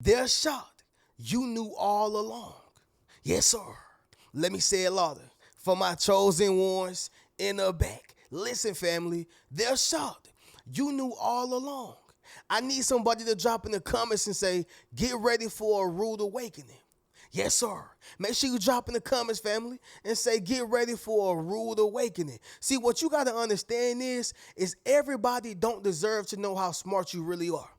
They're shocked. You knew all along. Yes, sir. Let me say it louder. For my chosen ones in the back. Listen, family. They're shocked. You knew all along. I need somebody to drop in the comments and say, get ready for a rude awakening. Yes, sir. Make sure you drop in the comments, family, and say, get ready for a rude awakening. See, what you got to understand is everybody don't deserve to know how smart you really are.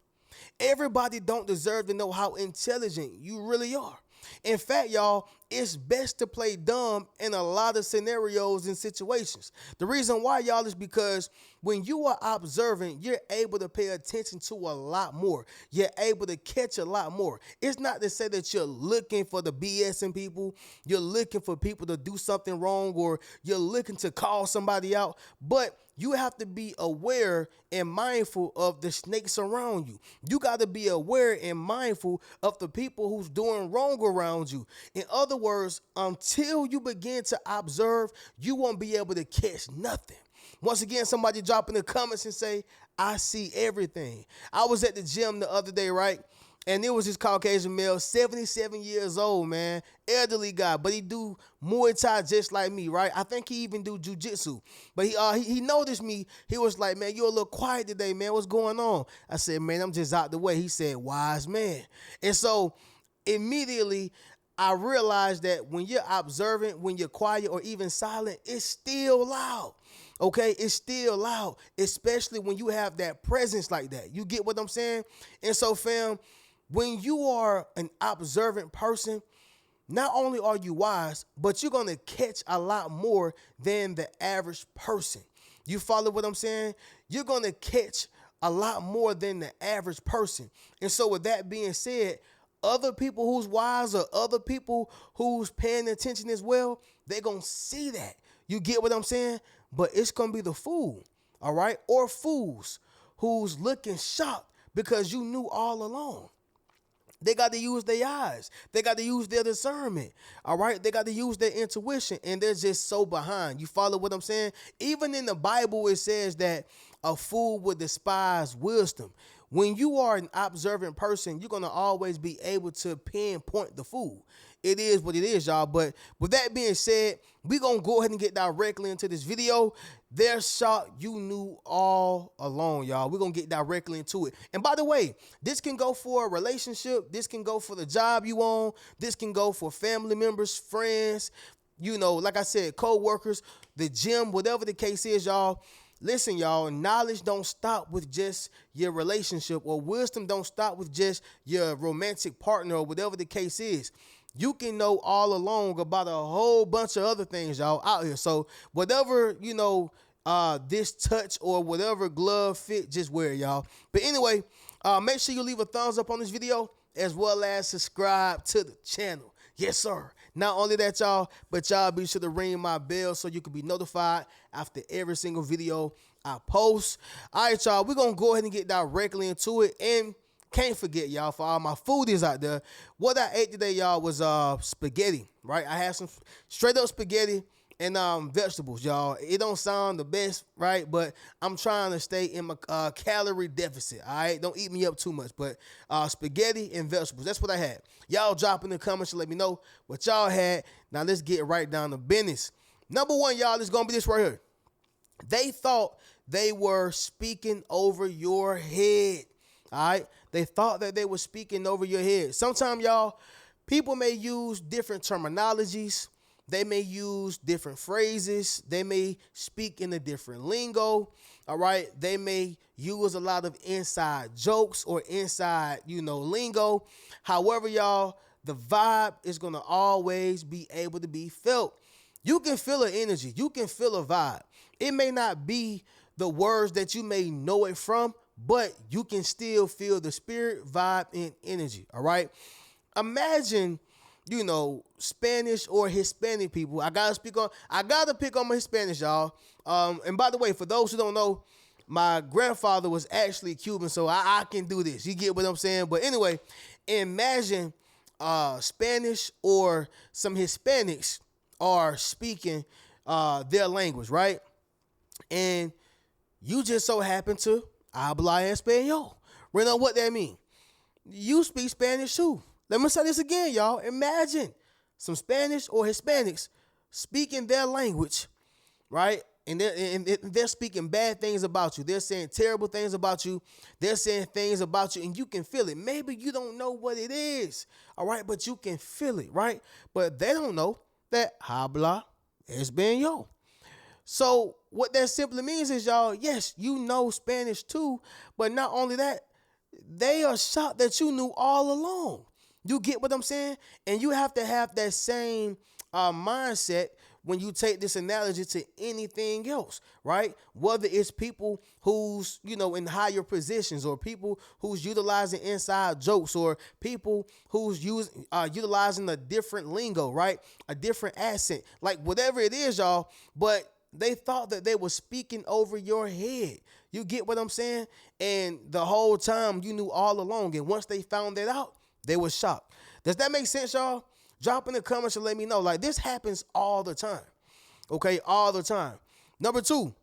Everybody don't deserve to know how intelligent you really are. In fact, y'all, it's best to play dumb in a lot of scenarios and situations. The reason why, y'all, is because when you are observant, you're able to pay attention to a lot more. You're able to catch a lot more. It's not to say that you're looking for the BS in people, you're looking for people to do something wrong, or you're looking to call somebody out, but you have to be aware and mindful of the snakes around you. You got to be aware and mindful of the people who's doing wrong around you. In other words, until you begin to observe, you won't be able to catch nothing. Once again, somebody drop in the comments and say, I see everything. I was at the gym the other day, right? And it was this Caucasian male, 77 years old, man, elderly guy, but he do Muay Thai just like me, right? I think he even do jujitsu. But he noticed me. He was like, man, you're a little quiet today, man. What's going on? I said, man, I'm just out the way. He said, wise man. And so immediately I realized that when you're observant, when you're quiet or even silent, it's still loud. Okay, it's still loud, especially when you have that presence like that. You get what I'm saying? And so, fam, when you are an observant person, not only are you wise, but you're going to catch a lot more than the average person. You follow what I'm saying? You're going to catch a lot more than the average person. And so with that being said, other people who's wise or other people who's paying attention as well, they're going to see that. You get what I'm saying? But it's going to be the fool, all right, or fools who's looking shocked because you knew all along. They got to use their eyes. They got to use their discernment. All right. They got to use their intuition, and they're just so behind. You follow what I'm saying? Even in the Bible, it says that a fool would despise wisdom. When you are an observant person, you're going to always be able to pinpoint the fool. It is what it is, y'all. But with that being said, we're going to go ahead and get directly into this video. They're shocked you knew all along, y'all. We're going to get directly into it. And by the way, this can go for a relationship. This can go for the job you own. This can go for family members, friends, you know, like I said, co-workers, the gym, whatever the case is, y'all. Listen, y'all, knowledge don't stop with just your relationship, or wisdom don't stop with just your romantic partner, or whatever the case is. You can know all along about a whole bunch of other things, y'all, out here. So whatever, you know, this touch or whatever glove fit, just wear it, y'all. But anyway, make sure you leave a thumbs up on this video, as well as subscribe to the channel. Yes, sir. Not only that, y'all, but y'all be sure to ring my bell so you can be notified after every single video I post. All right, y'all, we're going to go ahead and get directly into it. And can't forget, y'all, for all my foodies out there, what I ate today, y'all, was spaghetti, right? I had some straight up spaghetti and vegetables, y'all. It don't sound the best, right? But I'm trying to stay in my calorie deficit, all right? Don't eat me up too much, but spaghetti and vegetables, that's what I had. Y'all drop in the comments to let me know what y'all had. Now let's get right down to business. Number one, y'all, is going to be this right here. They thought they were speaking over your head, all right? They thought that they were speaking over your head. Sometimes, y'all, people may use different terminologies. They may use different phrases. They may speak in a different lingo, all right? They may use a lot of inside jokes or inside, you know, lingo. However, y'all, the vibe is going to always be able to be felt. You can feel an energy. You can feel a vibe. It may not be the words that you may know it from, but you can still feel the spirit, vibe, and energy, all right? Imagine, you know, Spanish or Hispanic people. I gotta pick on my Hispanic, y'all. And by the way, for those who don't know, my grandfather was actually Cuban, so I can do this. You get what I'm saying? But anyway, imagine Spanish or some Hispanics are speaking their language, right? And you just so happen to hablar español. We know what that means. You speak Spanish too. Let me say this again, y'all. Imagine some Spanish or Hispanics speaking their language, right? And they're speaking bad things about you. They're saying terrible things about you. They're saying things about you, and you can feel it. Maybe you don't know what it is, all right, but you can feel it, right? But they don't know that habla español. So what that simply means is, y'all, yes, you know Spanish too, but not only that, they are shocked that you knew all along. You get what I'm saying? And you have to have that same mindset when you take this analogy to anything else, right? Whether it's people who's, in higher positions, or people who's utilizing inside jokes, or people who's utilizing a different lingo, right? A different accent, like whatever it is, y'all. But they thought that they were speaking over your head. You get what I'm saying? And the whole time you knew all along. And once they found that out, they were shocked. Does that make sense, y'all? Drop in the comments and let me know. Like, this happens all the time. Okay, all the time. Number two,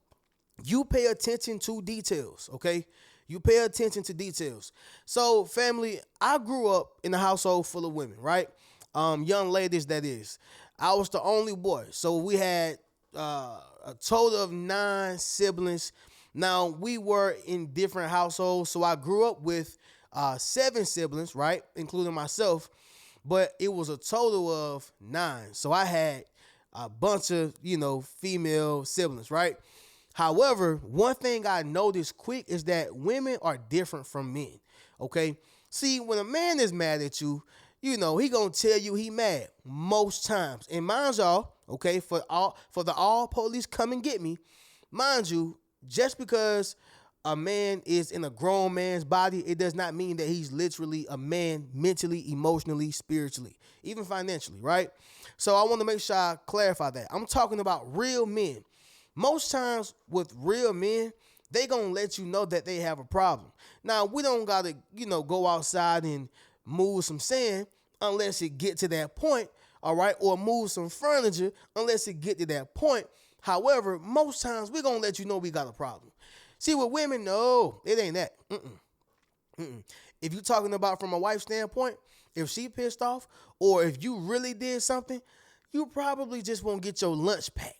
you pay attention to details. Okay, you pay attention to details. So, family, I grew up in a household full of women, right? Young ladies, that is. I was the only boy. So we had a total of 9 siblings. Now, we were in different households. So I grew up with 7 siblings, right, including myself, but it was a total of 9. So I had a bunch of, female siblings, right? However, one thing I noticed quick is that women are different from men, okay? See, when a man is mad at you, he gonna tell you he mad most times. And mind y'all, okay, for the all police come and get me, mind you, just because a man is in a grown man's body, it does not mean that he's literally a man mentally, emotionally, spiritually, even financially, right? So I want to make sure I clarify that. I'm talking about real men. Most times with real men, they gonna let you know that they have a problem. Now, we don't gotta, go outside and move some sand unless it get to that point, all right? Or move some furniture unless it get to that point. However, most times we're gonna let you know we got a problem. See, with women, no, it ain't that. If you're talking about from a wife's standpoint, if she pissed off, or if you really did something, you probably just won't get your lunch packed.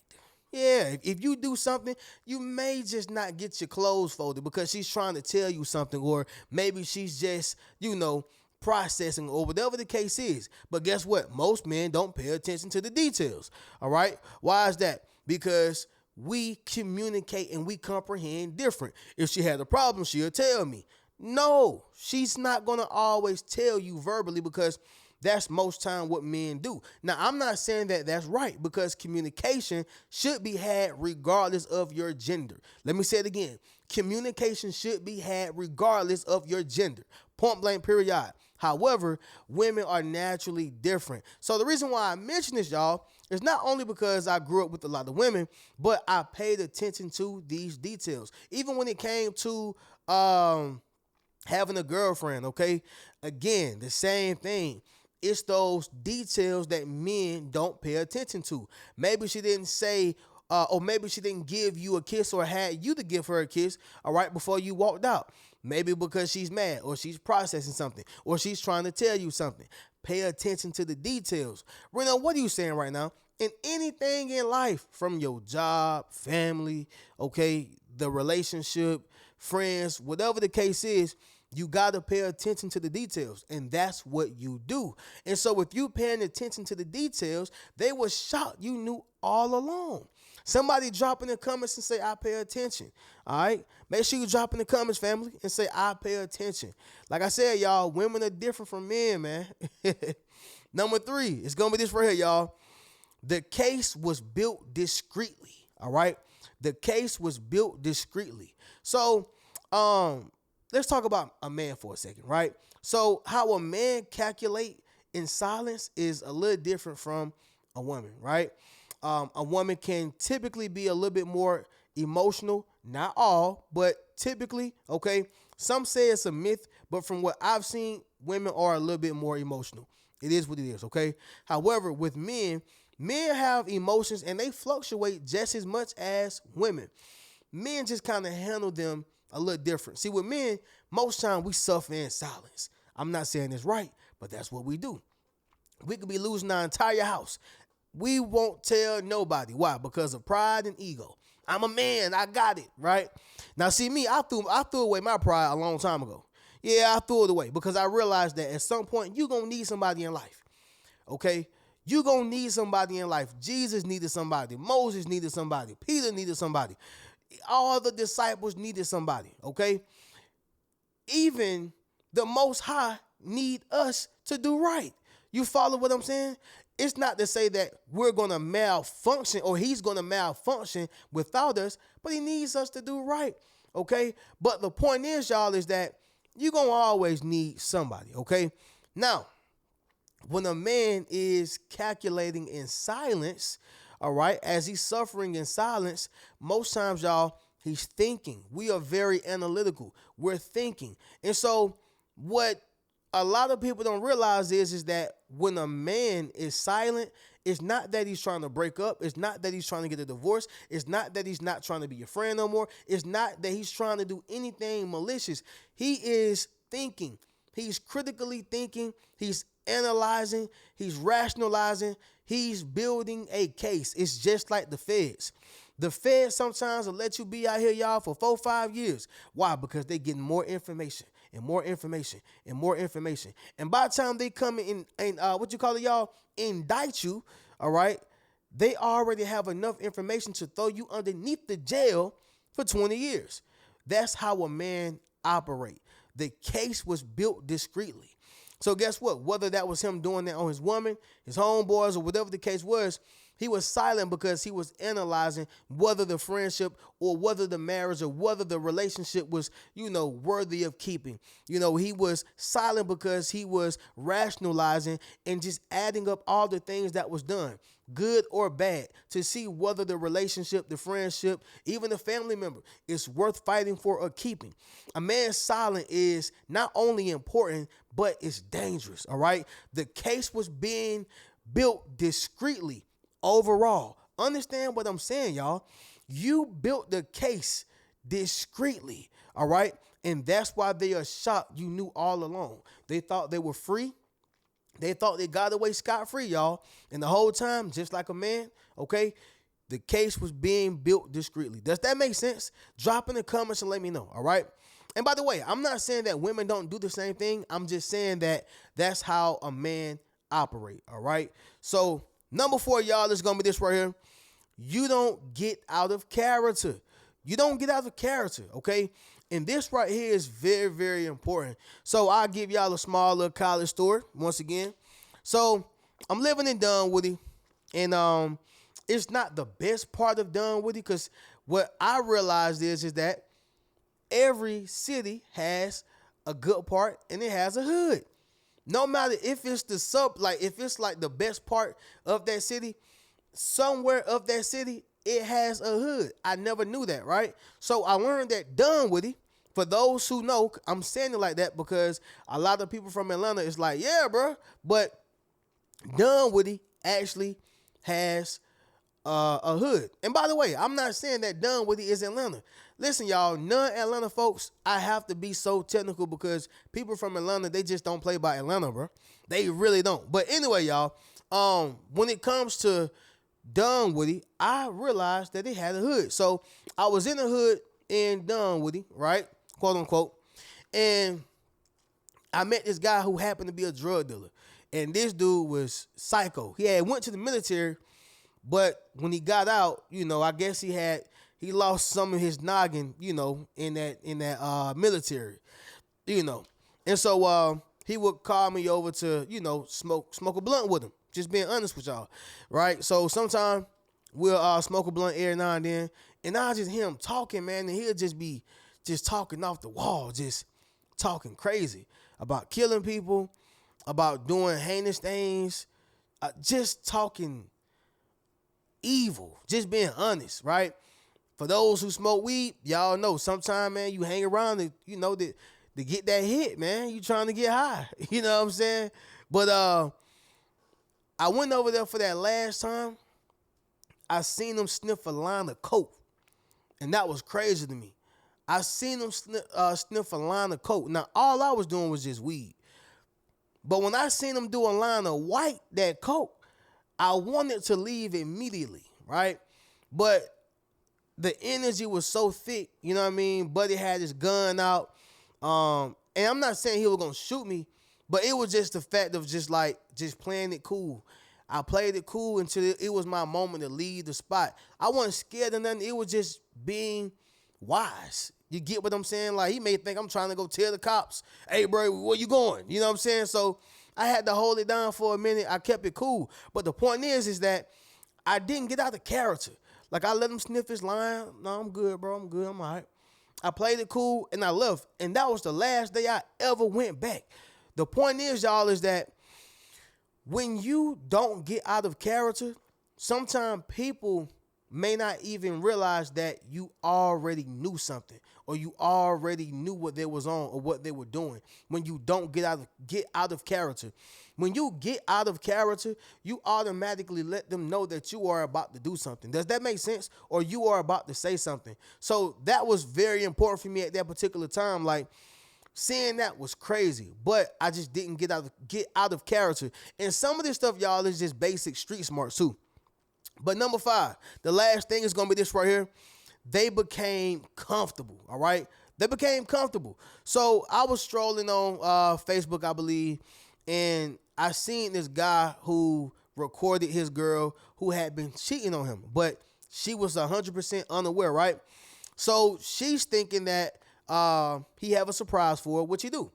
Yeah, if you do something, you may just not get your clothes folded because she's trying to tell you something, or maybe she's just, processing, or whatever the case is. But guess what? Most men don't pay attention to the details, all right? Why is that? Because we communicate and we comprehend different. If she had a problem, she'll tell me. No, she's not going to always tell you verbally, because that's most time what men do. Now, I'm not saying that that's right, because communication should be had regardless of your gender. Let me say it again. Communication should be had regardless of your gender. Point blank, period. However, women are naturally different. So the reason why I mention this, y'all, is not only because I grew up with a lot of women, but I paid attention to these details. Even when it came to having a girlfriend, okay? Again, the same thing. It's those details that men don't pay attention to. Maybe she didn't say, or maybe she didn't give you a kiss, or had you to give her a kiss, all right, before you walked out. Maybe because she's mad, or she's processing something, or she's trying to tell you something. Pay attention to the details. Reno, what are you saying right now? In anything in life, from your job, family, okay, the relationship, friends, whatever the case is, you got to pay attention to the details, and that's what you do. And so if you paying attention to the details, they were shocked you knew all along. Somebody drop in the comments and say, I pay attention. All right? Make sure you drop in the comments, family, and say, I pay attention. Like I said, y'all, women are different from men, man. Number 3, it's going to be this right here, y'all. The case was built discreetly. All right? The case was built discreetly. So, let's talk about a man for a second, right? So how a man calculate in silence is a little different from a woman, right? A woman can typically be a little bit more emotional, not all, but typically, okay? Some say it's a myth, but from what I've seen, women are a little bit more emotional. It is what it is, okay? However, with men have emotions, and they fluctuate just as much as women. Men just kind of handle them a little different. See, with men, most time we suffer in silence. I'm not saying it's right, but that's what we do. We could be losing our entire house. We won't tell nobody. Why? Because of pride and ego. I'm a man. I got it, right? Now, see me, I threw away my pride a long time ago. Yeah, I threw it away because I realized that at some point you're going to need somebody in life, okay? You're going to need somebody in life. Jesus needed somebody. Moses needed somebody. Peter needed somebody. All the disciples needed somebody, okay? Even the Most High need us to do right. You follow what I'm saying? It's not to say that we're going to malfunction or he's going to malfunction without us, but he needs us to do right, okay? But the point is, y'all, is that you're going to always need somebody, okay? Now, when a man is calculating in silence, all right, as he's suffering in silence, most times, y'all, he's thinking. We are very analytical. We're thinking. And so what a lot of people don't realize is that when a man is silent, it's not that he's trying to break up. It's not that he's trying to get a divorce. It's not that he's not trying to be your friend no more. It's not that he's trying to do anything malicious. He is thinking. He's critically thinking. He's analyzing. He's rationalizing. He's building a case. It's just like the feds. The feds sometimes will let you be out here, y'all, for 4-5 years. Why? Because they're getting more information and more information and more information. And by the time they come in and what you call it, y'all, indict you, all right, they already have enough information to throw you underneath the jail for 20 years. That's how a man operates. The case was built discreetly. So guess what? Whether that was him doing that on his woman, his homeboys, or whatever the case was, he was silent because he was analyzing whether the friendship or whether the marriage or whether the relationship was, worthy of keeping. He was silent because he was rationalizing and just adding up all the things that was done, good or bad, to see whether the relationship, the friendship, even the family member is worth fighting for or keeping. A man's silence is not only important, but it's dangerous, all right? The case was being built discreetly. Overall, understand what I'm saying, y'all. You built the case discreetly, all right? And that's why they are shocked you knew all along. They thought they were free. They thought they got away scot-free, y'all. And the whole time, just like a man, okay, the case was being built discreetly. Does that make sense? Drop in the comments and let me know, all right? And by the way, I'm not saying that women don't do the same thing. I'm just saying that that's how a man operates, all right? So number 4, y'all, is going to be this right here. You don't get out of character. You don't get out of character, okay? And this right here is very, very important. So I'll give y'all a small little college story once again. So I'm living in Dunwoody, and it's not the best part of Dunwoody because what I realized is that every city has a good part and it has a hood. No matter if it's if it's like the best part of that city, somewhere of that city, it has a hood. I never knew that, right? So I learned that Dunwoody, for those who know, I'm saying it like that because a lot of people from Atlanta is like, yeah, bro. But Dunwoody actually has a hood. And by the way, I'm not saying that Dunwoody is Atlanta. Listen, y'all, non-Atlanta folks, I have to be so technical because people from Atlanta, they just don't play by Atlanta, bro. They really don't. But anyway, y'all, when it comes to Dunwoody, I realized that it had a hood. So I was in the hood in Dunwoody, right? Quote unquote. And I met this guy who happened to be a drug dealer. And this dude was psycho. He had went to the military, but when he got out, I guess he lost some of his noggin, in that military, And so he would call me over to, smoke a blunt with him. Just being honest with y'all, right? So sometimes we'll smoke a blunt every now and then, and I just hear him talking, man, and he'll just be just talking off the wall, just talking crazy about killing people, about doing heinous things, just talking evil, just being honest, right? For those who smoke weed, y'all know sometimes, man, you hang around to get that hit, man. You trying to get high, you know what I'm saying? But I went over there for that last time. I seen him sniff a line of coke, and that was crazy to me. I seen him sniff a line of coke. Now, all I was doing was just weed. But when I seen him do a line of white, that coke, I wanted to leave immediately, right? But the energy was so thick, you know what I mean? Buddy had his gun out. And I'm not saying he was gonna shoot me, but it was just the fact of just playing it cool. I played it cool until it was my moment to leave the spot. I wasn't scared of nothing. It was just being wise. You get what I'm saying? Like, he may think I'm trying to go tell the cops, hey, bro, where you going? You know what I'm saying? So I had to hold it down for a minute. I kept it cool. But the point is that I didn't get out of character. Like, I let him sniff his line. No, I'm good, bro. I'm good. I'm all right. I played it cool, and I left. And that was the last day I ever went back. The point is, y'all, is that when you don't get out of character, sometimes people may not even realize that you already knew something, or you already knew what they was on or what they were doing when you don't get out of character. When you get out of character, you automatically let them know that you are about to do something. Does that make sense? Or you are about to say something. So that was very important for me at that particular time. Like, seeing that was crazy, but I just didn't get out of character. And some of this stuff, y'all, is just basic street smart too. But number 5, the last thing is going to be this right here. They became comfortable, all right? They became comfortable. So I was strolling on Facebook, I believe, and I seen this guy who recorded his girl who had been cheating on him, but she was 100% unaware, right? So she's thinking that he have a surprise for her, which he do.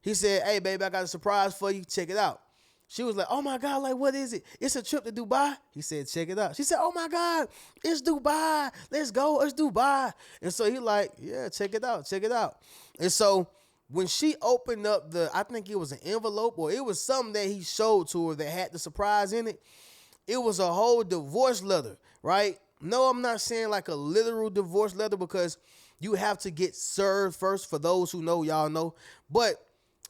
He said, hey, baby, I got a surprise for you. Check it out. She was like, oh, my God, like, what is it? It's a trip to Dubai. He said, check it out. She said, oh, my God, it's Dubai. Let's go. It's Dubai. And so he like, yeah, check it out. Check it out. And so when she opened up I think it was an envelope, or it was something that he showed to her that had the surprise in it, it was a whole divorce letter, right? No, I'm not saying like a literal divorce letter, because you have to get served first. For those who know, y'all know. But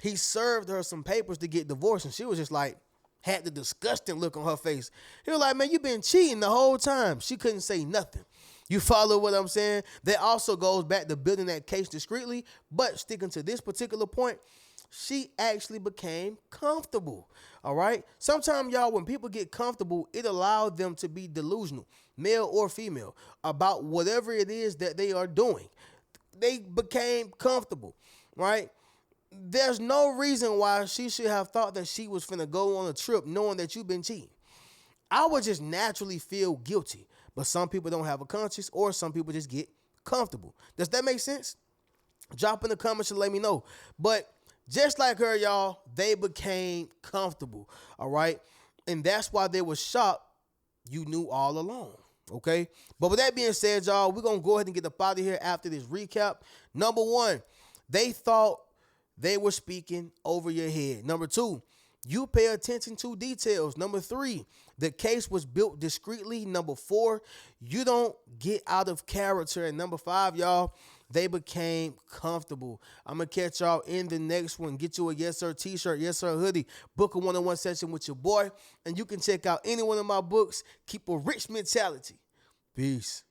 he served her some papers to get divorced, and she was just like, had the disgusting look on her face. He was like, man, you been cheating the whole time. She couldn't say nothing. You follow what I'm saying? That also goes back to building that case discreetly, but sticking to this particular point, she actually became comfortable, all right? Sometimes, y'all, when people get comfortable, it allows them to be delusional, male or female, about whatever it is that they are doing. They became comfortable, right? There's no reason why she should have thought that she was finna go on a trip knowing that you've been cheating. I would just naturally feel guilty, but some people don't have a conscience, or some people just get comfortable. Does that make sense? Drop in the comments and let me know. But just like her, y'all, they became comfortable, all right? And that's why they were shocked you knew all along, okay? But with that being said, y'all, we're going to go ahead and get up out of here after this recap. Number 1, they thought they were speaking over your head. Number 2, you pay attention to details. Number 3, the case was built discreetly. Number 4, you don't get out of character. And number 5, y'all, they became comfortable. I'm going to catch y'all in the next one. Get you a Yes Sir t-shirt, Yes Sir hoodie. Book a one-on-one session with your boy. And you can check out any one of my books. Keep a rich mentality. Peace.